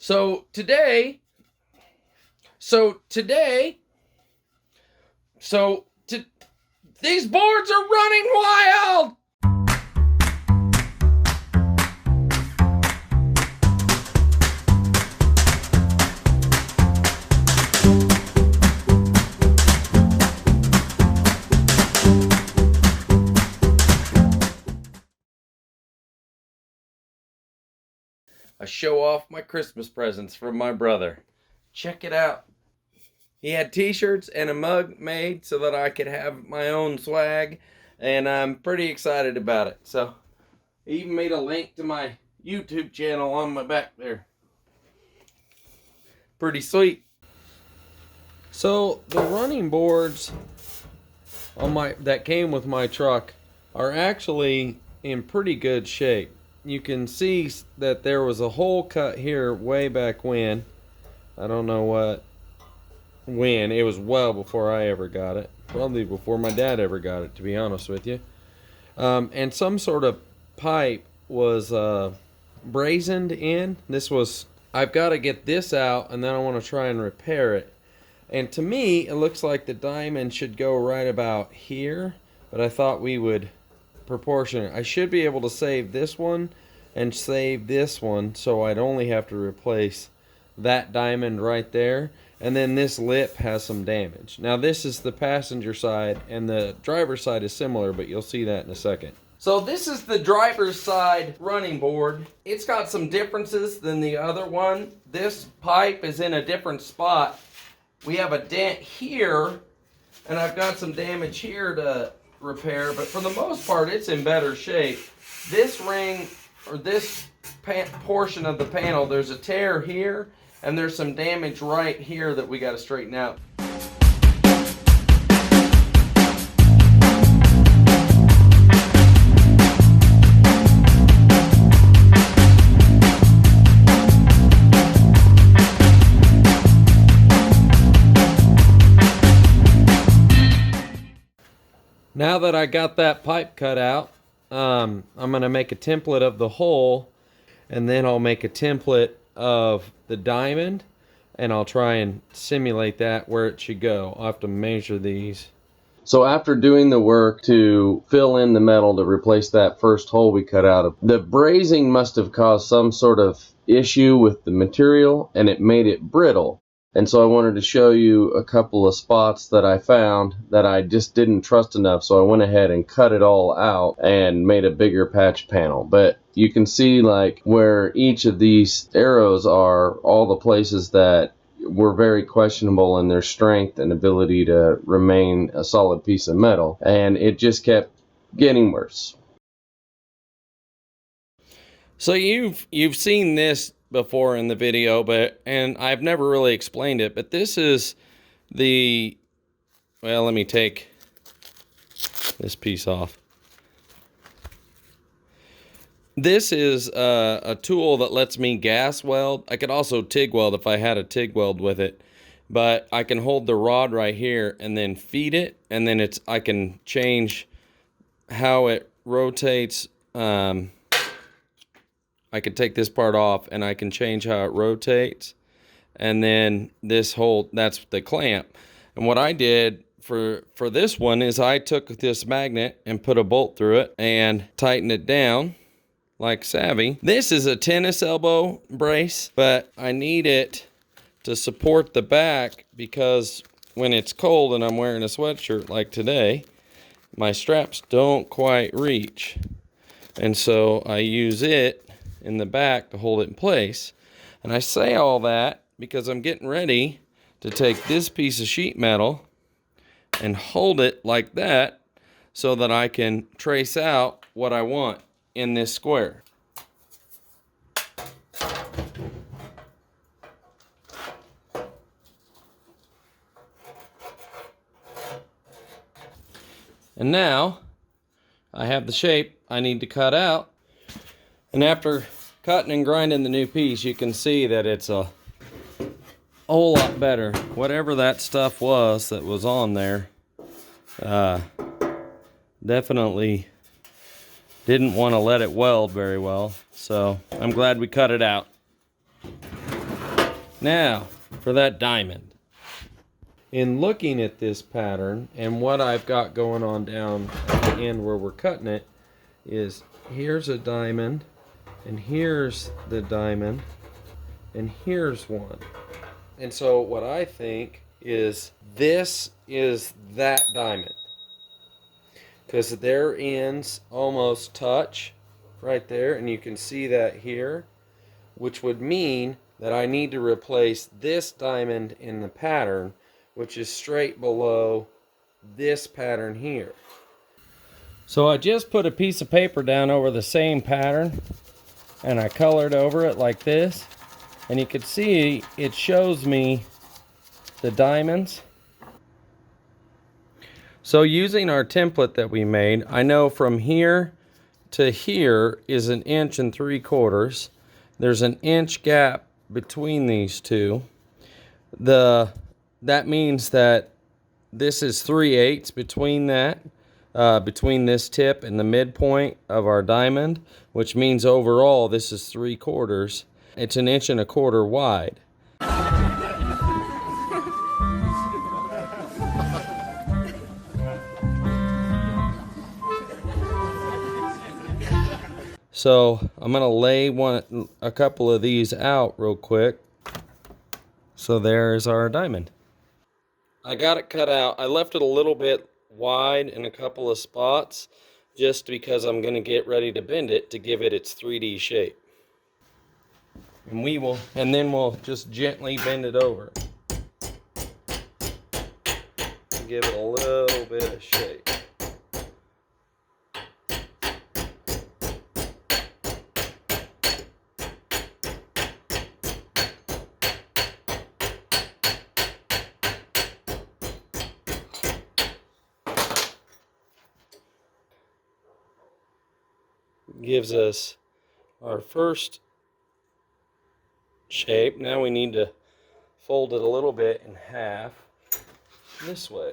So today, these boards are running wild. I show off my Christmas presents from my brother. Check it out. He had t-shirts and a mug made so that I could have my own swag, and I'm pretty excited about it. So he even made a link to my YouTube channel on my back there. Pretty sweet. So the running boards on that came with my truck are actually in pretty good shape. You can see that there was a hole cut here way back when. I don't know when. It was well before I ever got it. Probably before my dad ever got it, to be honest with you. And some sort of pipe was brazened in. I've got to get this out, and then I want to try and repair it. And to me, it looks like the diamond should go right about here, but I thought we would proportion it. I should be able to save this one and save this one, so I'd only have to replace that diamond right there. And then this lip has some damage. Now this is the passenger side, and the driver's side is similar, but you'll see that in a second. So this is the driver's side running board. It's got some differences than the other one. This pipe is in a different spot. We have a dent here, and I've got some damage here to repair, but for the most part it's in better shape. This ring, or this portion of the panel, there's a tear here, and there's some damage right here that we got to straighten out. Now that I got that pipe cut out, I'm going to make a template of the hole, and then I'll make a template of the diamond, and I'll try and simulate that where it should go. I'll have to measure these. So after doing the work to fill in the metal to replace that first hole we cut out, the brazing must have caused some sort of issue with the material, and it made it brittle. And so I wanted to show you a couple of spots that I found that I just didn't trust enough, so I went ahead and cut it all out and made a bigger patch panel. But you can see like where each of these arrows are, all the places that were very questionable in their strength and ability to remain a solid piece of metal, and it just kept getting worse. So you've seen this before in the video, and I've never really explained it, but this is well, let me take this piece off. This is a tool that lets me gas weld. I could also TIG weld if I had a TIG weld with it, but I can hold the rod right here and then feed it, and then I can change how it rotates. I could take this part off and I can change how it rotates. And then this whole, that's the clamp. And what I did for this one is I took this magnet and put a bolt through it and tightened it down like savvy. This is a tennis elbow brace, but I need it to support the back because when it's cold and I'm wearing a sweatshirt like today, my straps don't quite reach. And so I use it in the back to hold it in place. And I say all that because I'm getting ready to take this piece of sheet metal and hold it like that so that I can trace out what I want in this square. And now I have the shape I need to cut out. And after cutting and grinding the new piece, you can see that it's a whole lot better. Whatever that stuff was that was on there, definitely didn't want to let it weld very well. So I'm glad we cut it out. Now, for that diamond. In looking at this pattern and what I've got going on down at the end where we're cutting it, is here's a diamond, and here's the diamond, and here's one. And so what I think is this is that diamond, because their ends almost touch right there, and you can see that here, which would mean that I need to replace this diamond in the pattern, which is straight below this pattern here. So I just put a piece of paper down over the same pattern, and I colored over it like this, and you can see it shows me the diamonds. So using our template that we made, I know from here to here is 1 3/4 inches. There's an inch gap between these two. That means that this is 3/8 between that, between this tip and the midpoint of our diamond, which means overall this is 3/4. It's 1 1/4 inches wide. So I'm gonna lay a couple of these out real quick. So there's our diamond. I got it cut out. I left it a little bit wide in a couple of spots just because I'm gonna get ready to bend it to give it its 3D shape. And then we'll just gently bend it over. Give it a little bit of shape. Gives us our first shape. Now we need to fold it a little bit in half this way,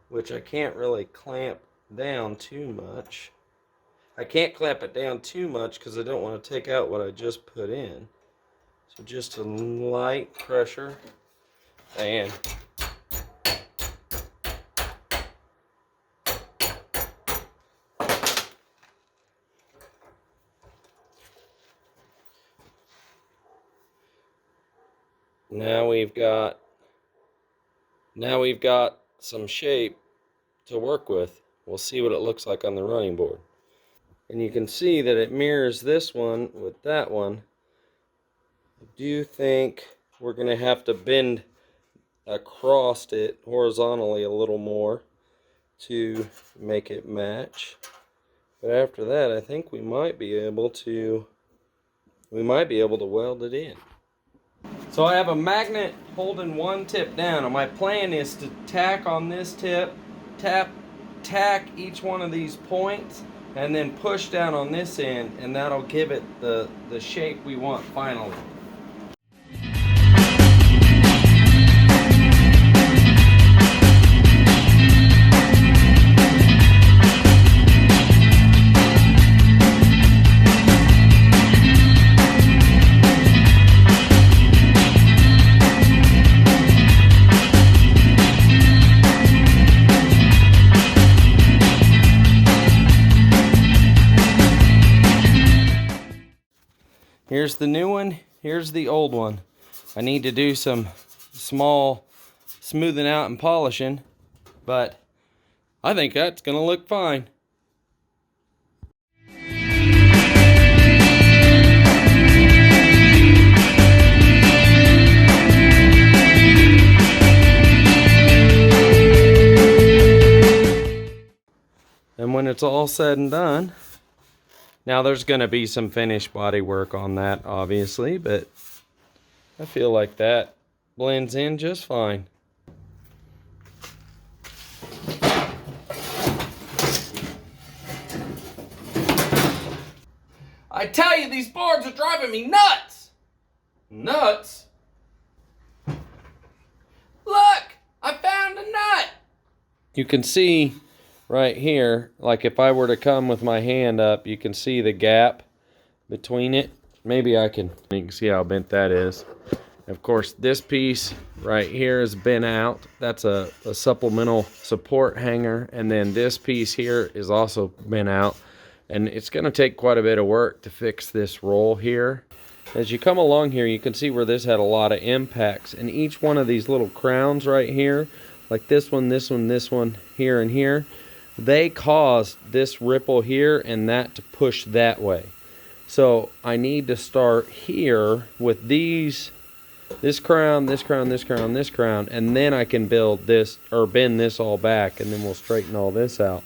which I can't really clamp down too much. I can't clamp it down too much because I don't want to take out what I just put in. So just a light pressure, and now we've got some shape to work with. We'll see what it looks like on the running board. And you can see that it mirrors this one with that one. I do think we're going to have to bend across it horizontally a little more to make it match. But after that, I think we might be able to weld it in. So I have a magnet holding one tip down, and my plan is to tack on this tip, tack each one of these points, and then push down on this end, and that'll give it the shape we want finally. Here's the new one, here's the old one. I need to do some small smoothing out and polishing, but I think that's gonna look fine. And when it's all said and done, now there's going to be some finished body work on that, obviously, but I feel like that blends in just fine. I tell you, these boards are driving me nuts! Nuts? Look! I found a nut! You can see right here, like if I were to come with my hand up, you can see the gap between it. maybe I can, you can see how bent that is. Of course, this piece right here is bent out. That's a supplemental support hanger. And then this piece here is also bent out. And it's going to take quite a bit of work to fix this roll here. As you come along here, you can see where this had a lot of impacts. And each one of these little crowns right here, like this one, this one, this one, here and here, they caused this ripple here and that to push that way. So I need to start here with these, this crown, this crown, this crown, this crown, and then I can build this, or bend this all back, and then we'll straighten all this out.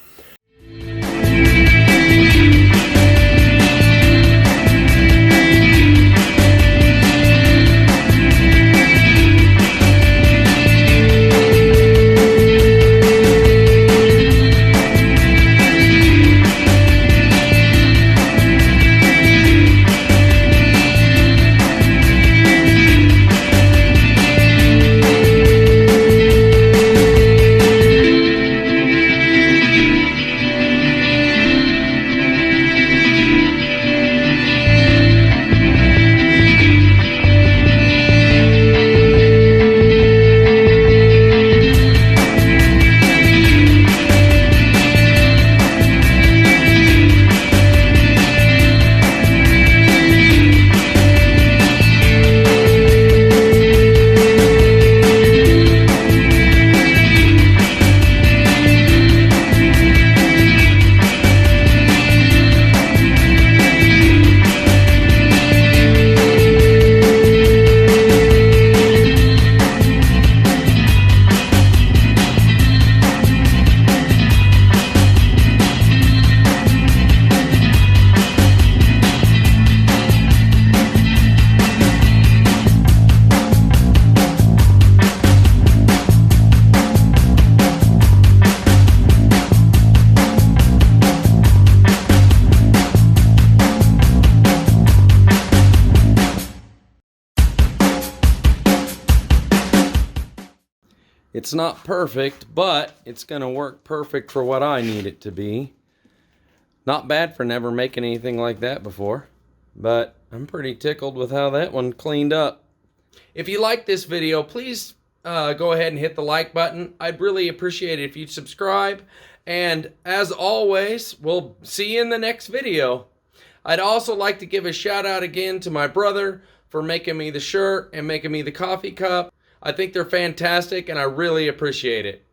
It's not perfect, but it's going to work perfect for what I need it to be. Not bad for never making anything like that before, but I'm pretty tickled with how that one cleaned up. If you like this video, please go ahead and hit the like button. I'd really appreciate it if you'd subscribe. And as always, we'll see you in the next video. I'd also like to give a shout out again to my brother for making me the shirt and making me the coffee cup. I think they're fantastic and I really appreciate it.